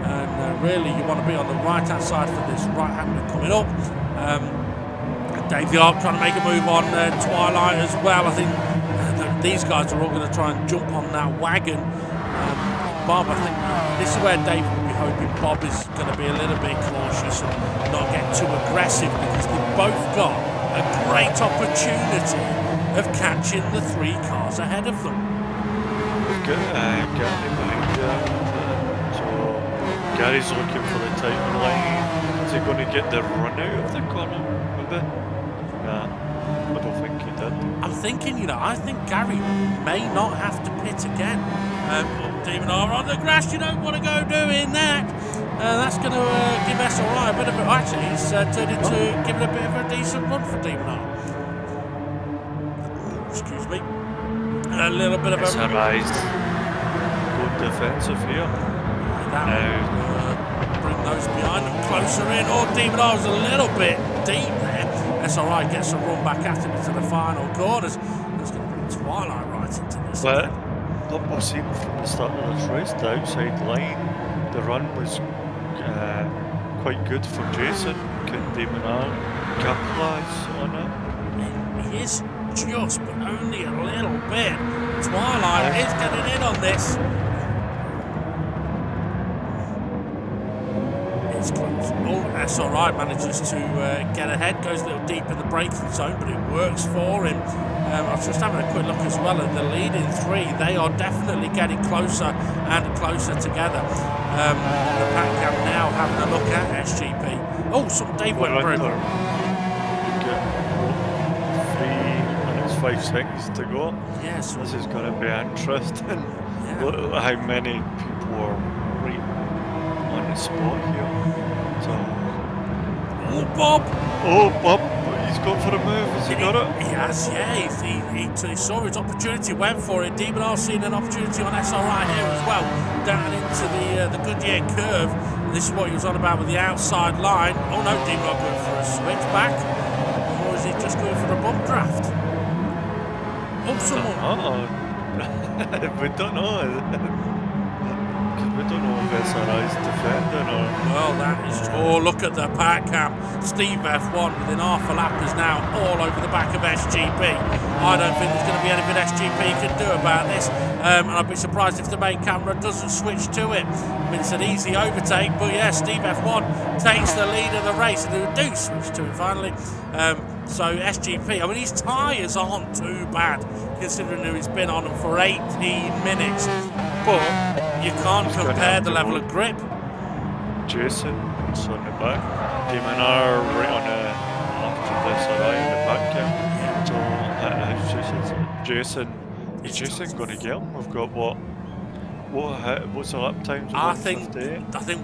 And really, you want to be on the right-hand side for this right-hander coming up. Dave the Arc trying to make a move on Twilight as well. I think these guys are all going to try and jump on that wagon. Bob, I think this is where Dave will be hoping Bob is going to be a little bit cautious and not get too aggressive, because they've both got a great opportunity of catching the 3 cars ahead of them. Gary behind there. So Gary's looking for the tighter line. Is he going to get the run out of the corner with it? Nah, I don't think he did. I'm thinking, I think Gary may not have to pit again. Demon R on the grass, you don't want to go doing that. That's going to give SRI a bit of a... Actually, he's turned into giving a bit of a decent run for Demon R. Excuse me. A little bit of a... SRI's good defensive here. Bring those behind them closer in. Oh, Demon R was a little bit deep there. SRI gets a run back at him into the final corners. That's going to bring Twilight right into this. But what we've seen from the start of this race, the outside line, the run was quite good for Jason. Can Demon R capitalise on it? He is just, but only a little bit. Twilight is getting in on this. It's It's close. Oh, SRI manages to get ahead, goes a little deep in the braking zone, but it works for him. I was just having a quick look as well at the leading three. They are definitely getting closer and closer together. The pack cam now having a look at SGP. Oh, some Dave went through. 5 seconds to go. Yes. This is going to be interesting. Yeah. Look at how many people are right on the spot here. So, Oh, Bob! oh, Bob, he's gone for a move. Has he got it? He has, yeah. He saw his opportunity, went for it. Demon R seeing an opportunity on SRI here as well, down into the Goodyear curve. This is what he was on about with the outside line. Oh no, Demon R going for a switch back. Or is he just going for a bump draft? Oh, someone. We don't know. Because we don't know if SRI's defending or. Well, that is. Oh, look at the pack cam. Steve F1 within half a lap is now all over the back of SGP. I don't think there's going to be anything SGP can do about this. And I'd be surprised if the main camera doesn't switch to it. I mean, it's an easy overtake, but yeah, Steve F1 takes the lead of the race, and they do switch to it finally. So SGP, I mean, his tyres aren't too bad considering who he's been on them for 18 minutes, but you can't compare the level of grip. Jason, it's on the back. Demon R right on the after this SRI in the back cam. So is Jason going to get him? We've got what's the lap times? I think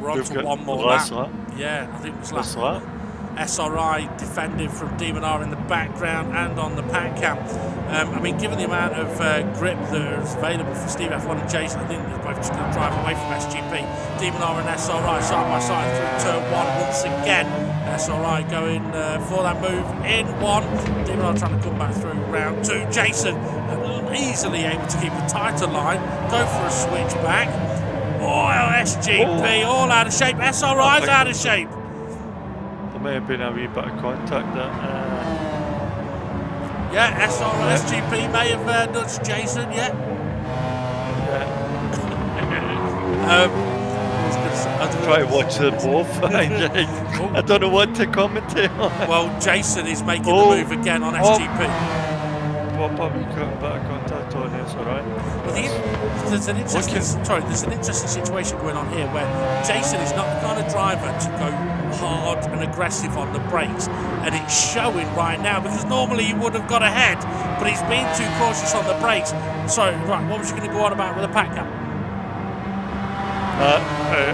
we're on to one more lap. Yeah, I think it's last lap. SRI defending from Demon R in the background and on the pack cam. I mean, given the amount of grip that is available for Steve F1 and Jason, I think they're both just going to drive away from SGP. Demon R and SRI side by side through turn one once again. SRI going for that move in one. Demon R trying to come back through round two. Jason easily able to keep a tighter line, go for a switch back. Oh, SGP all out of shape. SRI's out of shape. May have been a wee bit of contact there. Yeah, SGP may have nudged Jason, yeah. I try to watch them both. I don't know what to commentate on. Well, Jason is making the move again on SGP. What probably got a bit of contact on SRI. Well, there's an interesting situation going on here where Jason is not the kind of driver to go hard and aggressive on the brakes, and it's showing right now because normally he would have got ahead, but he's being too cautious on the brakes. So, right, what was you going to go on about with the pack cam?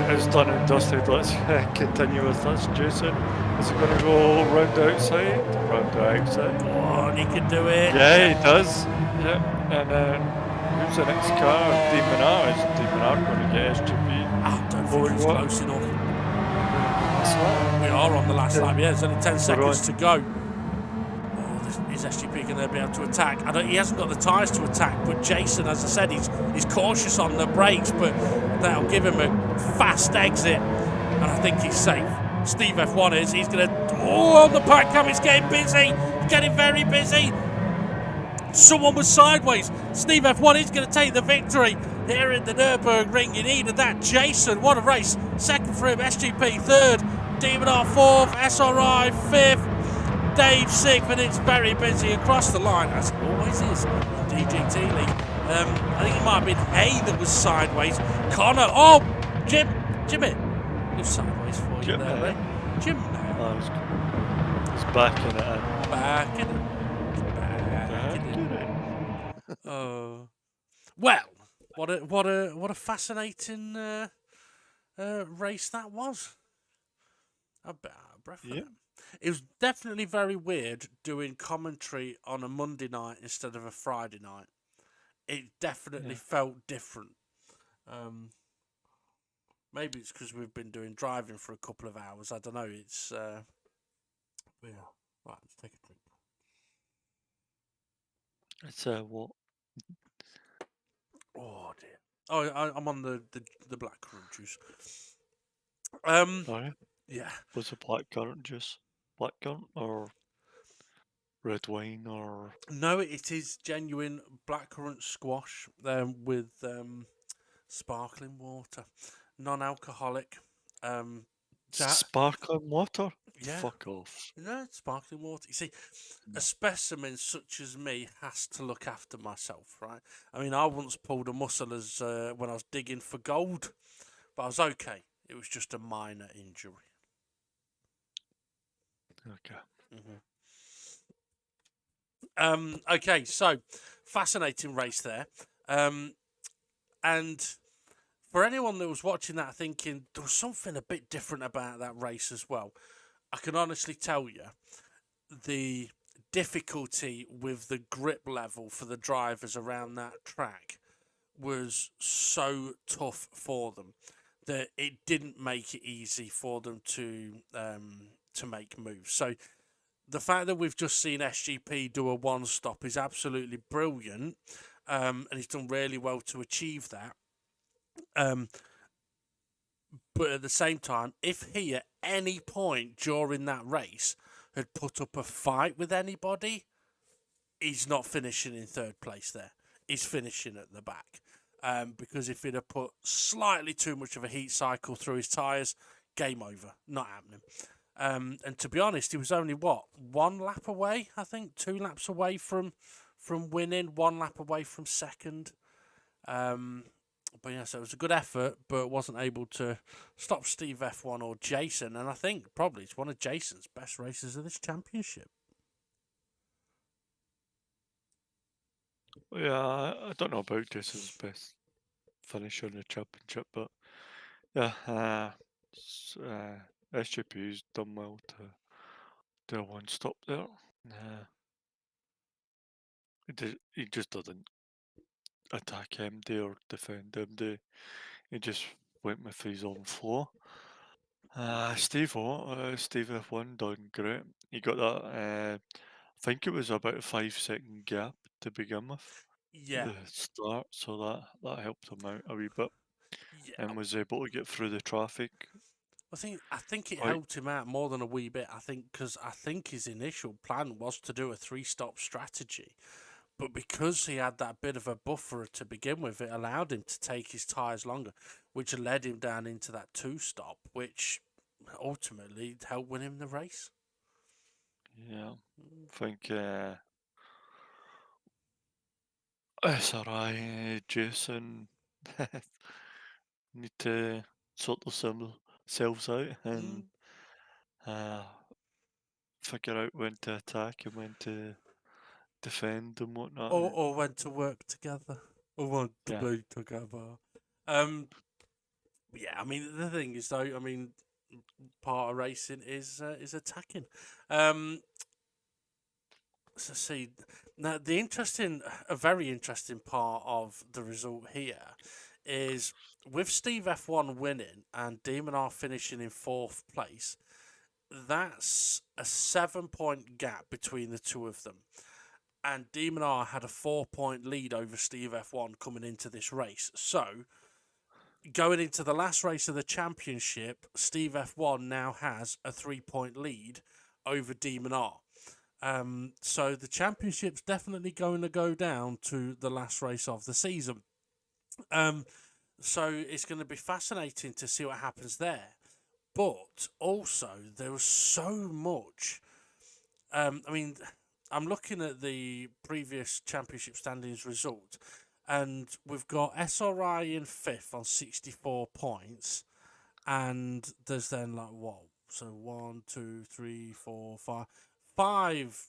It's done and dusted. Let's continue with this. Jason, is he going to go round the outside? Round the outside. Oh, he can do it. Yeah, he does. Yeah, and then who's the next car? Demon R. Is Demon R going to get SGP? I don't think it's close enough. We are on the last lap, yeah, there's only 10 seconds to go. Oh, is SGP going to be able to attack? He hasn't got the tyres to attack, but Jason, as I said, he's cautious on the brakes, but that'll give him a fast exit, and I think he's safe. Steve F1 he's going to, on the pack cam, it's getting busy, it's getting very busy. Someone was sideways. Steve F1 is going to take the victory here in the Nurburgring. You needed that. Jason, what a race. Second for him, SGP third, Demon R fourth, SRI fifth, Dave sixth, and it's very busy across the line, as it always is in DGT League. I think it might have been Hay that was sideways. Connor, Jimmy, who's sideways for you there, right? Jim. He's backing it in. Backing it. Oh, well, what a fascinating race that was. A bit out of breath. Yeah. It was definitely very weird doing commentary on a Monday night instead of a Friday night. It definitely felt different. Maybe it's because we've been doing driving for a couple of hours. I don't know. It's yeah. Right, let's take a drink. It's what? Oh dear. Oh, I'm on the blackcurrant juice. Sorry? Yeah. Was it blackcurrant juice? Blackcurrant or red wine or? No, it is genuine blackcurrant squash with sparkling water, non-alcoholic. Sparkling water? Yeah, Fuck off. no, sparkling water. You see, a No. specimen such as me has to look after myself, right? I mean, I once pulled a muscle as when I was digging for gold, but I was okay. It was just a minor injury. Okay. Okay, so fascinating race there. And for anyone that was watching that thinking there was something a bit different about that race as well, I can honestly tell you the difficulty with the grip level for the drivers around that track was so tough for them that it didn't make it easy for them to make moves. So the fact that we've just seen SGP do a one stop is absolutely brilliant, and he's done really well to achieve that. Um, but at the same time, if he at any point during that race had put up a fight with anybody, he's not finishing in third place there. He's finishing at the back. Because if he'd have put slightly too much of a heat cycle through his tyres, game over. Not happening. And to be honest, he was only one lap away, I think, 2 laps away from winning, 1 lap away from second. But yeah, so it was a good effort, but wasn't able to stop Steve F1 or Jason. And I think probably it's one of Jason's best races of this championship. Yeah, I don't know about Jason's best finisher in the championship, but yeah, SGP's done well to do a one stop there. He just didn't attack MD or defend MD. He just went with his own flow. Steve F1 done great. He got that, I think it was about a 5 second gap to begin with at Yeah, the start, so that helped him out a wee bit yeah. and was able to get through the traffic I think it quite. helped him out more than a wee bit. I think because I think his initial plan was to do a three-stop strategy, but because he had that bit of a buffer to begin with, it allowed him to take his tyres longer, which led him down into that two-stop, which ultimately helped win him the race. Yeah, I think SRI, Jason need to sort themselves out and Mm. uh, figure out when to attack and when to defend and whatnot. Or went to work together, or want to Yeah, be together. Um, yeah, I mean the thing is though, I mean part of racing is attacking. So see, now a very interesting part of the result here is with Steve F1 winning and Demon R finishing in fourth place. That's a 7 point gap between the two of them. And Demon R had a 4 point lead over Steve F1 coming into this race. So, going into the last race of the championship, Steve F1 now has a 3 point lead over Demon R. So the championship's definitely going to go down to the last race of the season. So it's going to be fascinating to see what happens there. But also, there was so much. I mean, I'm looking at the previous championship standings result, and we've got SRI in fifth on 64 points, and there's then like what? So one, two, three, four, five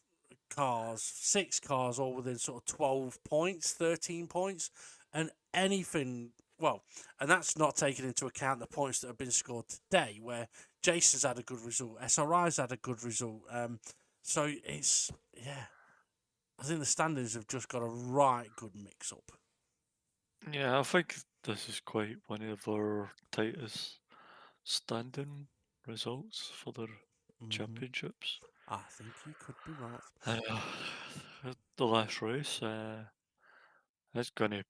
cars, 6 cars, all within sort of 12 points, 13 points, and anything. Well, and that's not taking into account the points that have been scored today, where Jason's had a good result, SRI's had a good result. So it's, yeah, I think the standings have just got a right good mix up. yeah, I think this is quite one of our tightest standing results for their Hmm. championships. I think you could be right. Uh, the last race, it's gonna,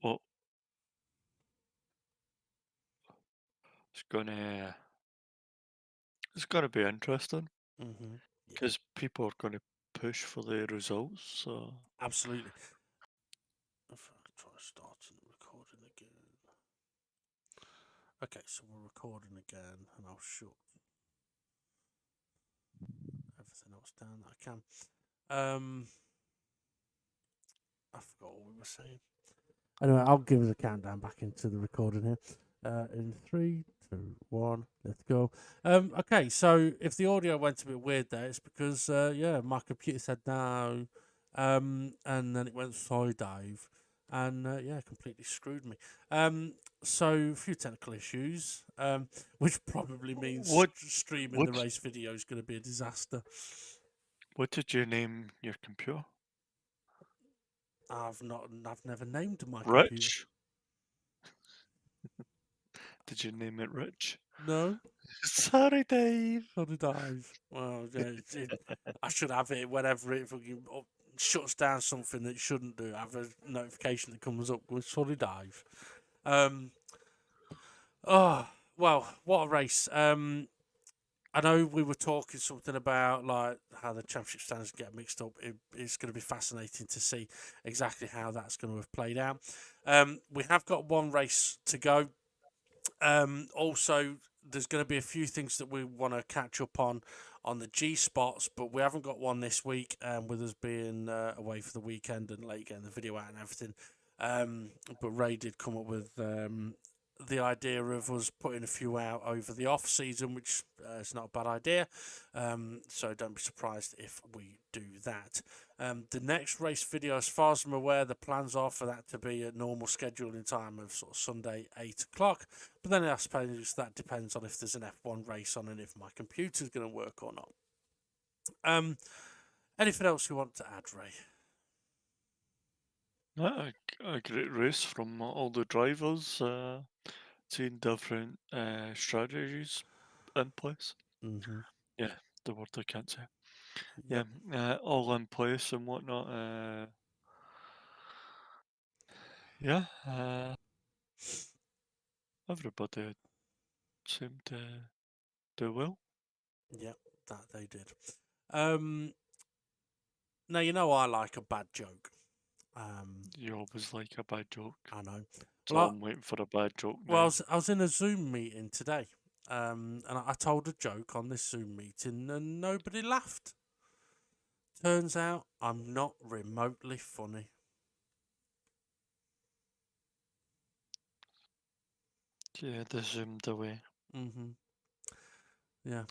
well, it's gonna, it's gonna be interesting Hmm. Yeah, because people are gonna push for the results. So absolutely. If I try starting the recording again. Okay, so we're recording again, and I'll shut everything else down that I can. I forgot what we were saying. Anyway, I'll give us a countdown back into the recording here. In 3, 2, 1, let's go. Okay, so if the audio went a bit weird there, it's because my computer said no, and then it went side dive, and completely screwed me. So a few technical issues, which probably means What streaming the what race video is going to be a disaster. what did you name your computer? I've never named my computer. Rich? Did you name it Rich? No. Sorry, Dave. On a dive. Well, yeah, I should have it whenever it fucking shuts down something that it shouldn't do. I have a notification that comes up with sorry dive. Oh well, what a race. I know we were talking something about like how the championship standards get mixed up. It's going to be fascinating to see exactly how that's going to have played out. We have got one race to go. Also, there's going to be a few things that we want to catch up on the G spots, but we haven't got one this week. With us being away for the weekend and late getting the video out and everything. But Ray did come up with the idea of us putting a few out over the off season, which is not a bad idea. So don't be surprised if we do that. The next race video, as far as I'm aware, the plans are for that to be at normal scheduling time of sort of Sunday 8 o'clock. But then I suppose that depends on if there's an F1 race on and if my computer's going to work or not. Anything else you want to add, Ray? A great race from all the drivers. Seeing different strategies in place. Mm-hmm. Yeah, the word I can't say. Yep. Yeah, all in place and whatnot. Yeah, everybody seemed to do well. Yep, that they did. Now, you know I like a bad joke. You always like a bad joke. I know. So Well, I'm waiting for a bad joke Well, now. I was in a Zoom meeting today, and I told a joke on this Zoom meeting, and nobody laughed. Turns out I'm not remotely funny. Yeah, they zoomed away. Mm-hmm. Yeah.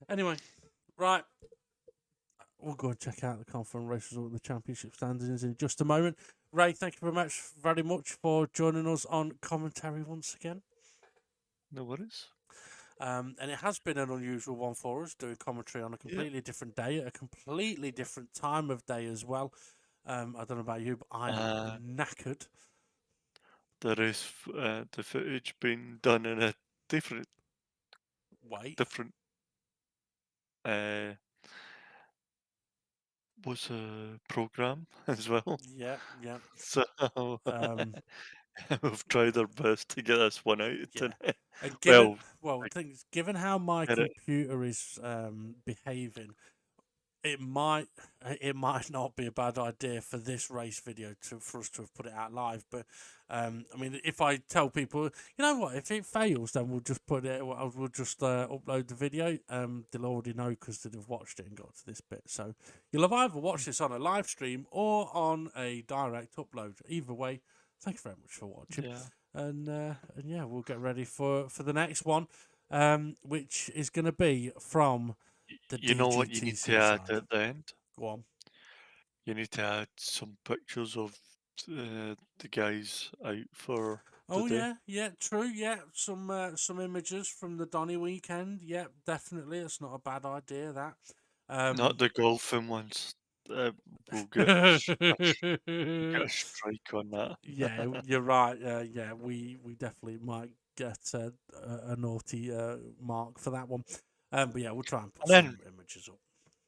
Anyway, right. We'll go and check out the confirmed race result and the championship standings in just a moment. Ray, thank you very much for joining us on commentary once again. No worries. And it has been an unusual one for us, doing commentary on a completely different day, at a completely different time of day as well. I don't know about you, but I am knackered. The race, the footage being done in a different was a program as well. Yeah. So we've tried our best to get this one out today. And Well, given how my get it. computer is behaving, it might not be a bad idea for this race video for us to have put it out live. But I mean, if I tell people, you know what, if it fails, then we'll just we'll just upload the video. They'll already know because they'll have watched it and got to this bit. So you'll have either watched this on a live stream or on a direct upload. Either way, thank you very much for watching. Yeah. And yeah, we'll get ready for the next one, which is going to be from the You know what you need to add side. at the end? Go on. You need to add some pictures of the guys out for the day. Yeah, true. Yeah, some images from the Donny weekend. Yeah, definitely. It's not a bad idea. That. Not the golfing ones. We'll get a strike on that. Yeah, you're right. Yeah, we definitely might get a naughty mark for that one. But yeah, we'll try and put some images up.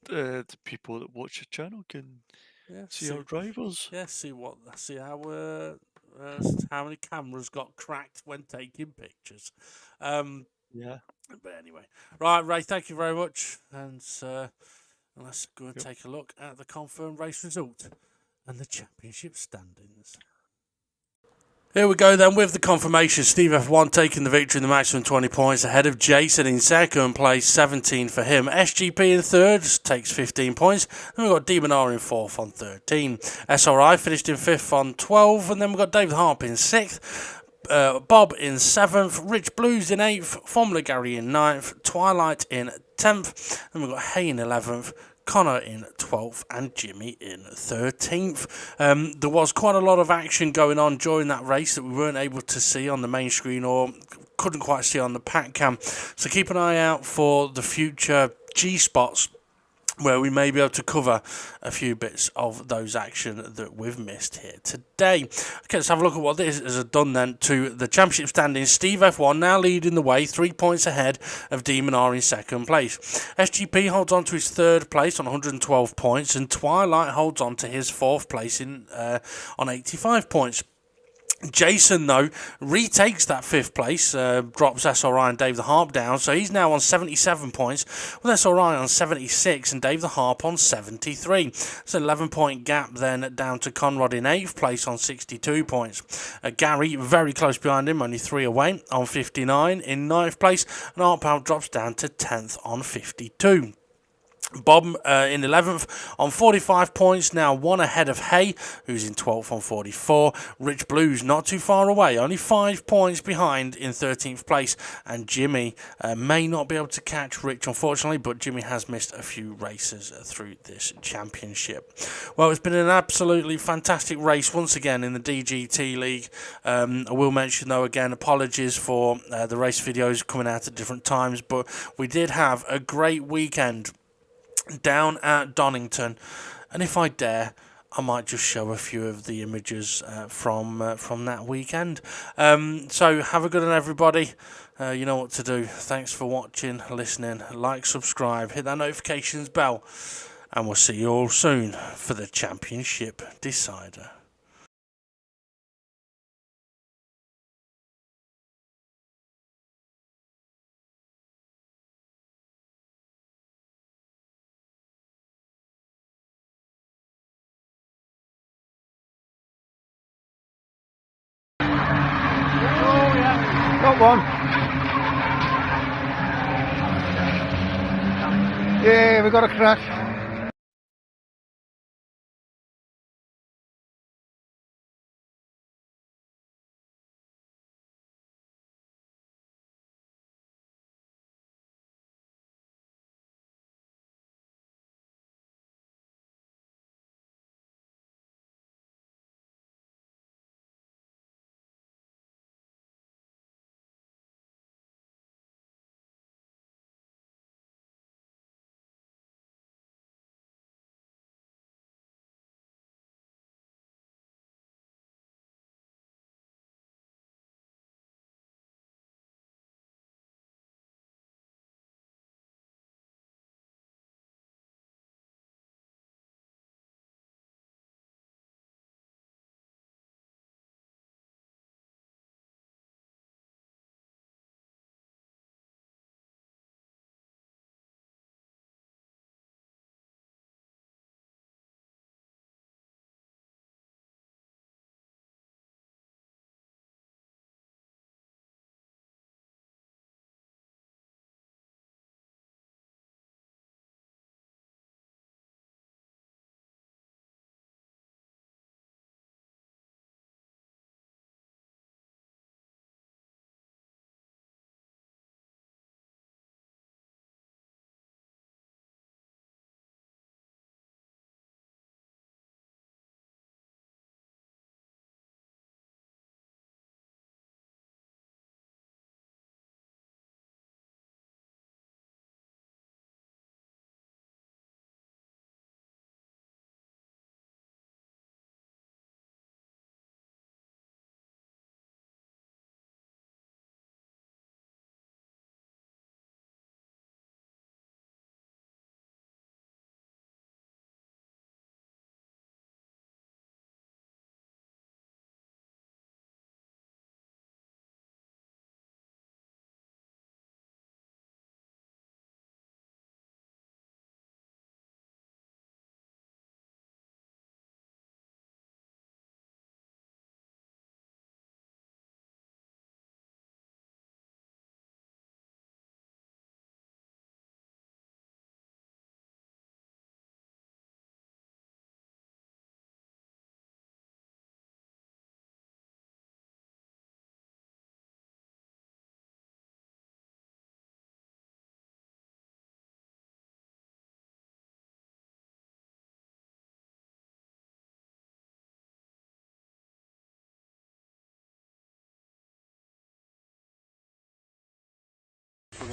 The people that watch the channel can see our drivers. Yeah, see how many cameras got cracked when taking pictures. Yeah. But anyway, right, Ray, thank you very much, and let's go and take a look at the confirmed race result and the championship standings. Here we go then with the confirmation. Steve F1 taking the victory in the maximum 20 points ahead of Jason in second place, 17 for him. SGP in third takes 15 points. Then we've got Demonar in fourth on 13. SRI finished in fifth on 12. And then we've got David Harp in sixth. Bob in 7th, Rich Blues in 8th, Formula Gary in 9th, Twilight in 10th, then we've got Hay in 11th, Connor in 12th and Jimmy in 13th. There was quite a lot of action going on during that race that we weren't able to see on the main screen or couldn't quite see on the pack cam. So keep an eye out for the future G-spots where we may be able to cover a few bits of those action that we've missed here today. Okay, let's have a look at what this has done then to the championship standings. Steve F1 now leading the way, 3 points ahead of Demon R in second place. SGP holds on to his third place on 112 points, and Twilight holds on to his fourth place on 85 points. Jason, though, retakes that fifth place, drops SRI and Dave the Harp down, so he's now on 77 points, with SRI on 76 and Dave the Harp on 73. It's an 11-point gap then down to Conrad in 8th place on 62 points. Gary, very close behind him, only 3 away, on 59 in 9th place, and Harp drops down to 10th on 52. Bob in 11th on 45 points, now 1 ahead of Hay, who's in 12th on 44. Rich Blues not too far away, only 5 points behind in 13th place. And Jimmy may not be able to catch Rich, unfortunately, but Jimmy has missed a few races through this championship. Well, it's been an absolutely fantastic race once again in the DGT League. I will mention, though, again, apologies for the race videos coming out at different times, but we did have a great weekend down at Donington, and if I dare, I might just show a few of the images from that weekend. So have a good one, everybody. You know what to do. Thanks for watching, listening, like, subscribe, hit that notifications bell, and we'll see you all soon for the Championship Decider. Got one. Yeah, we got a crash.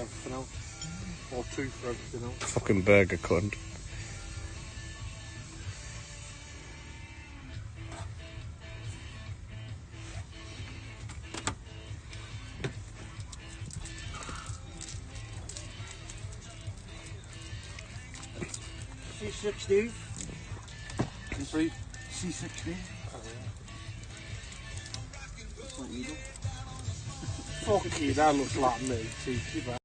everything else. Or 2 for everything else. Fucking burger cunt. C60. C3. C60. Fuck you, that looks like me. See,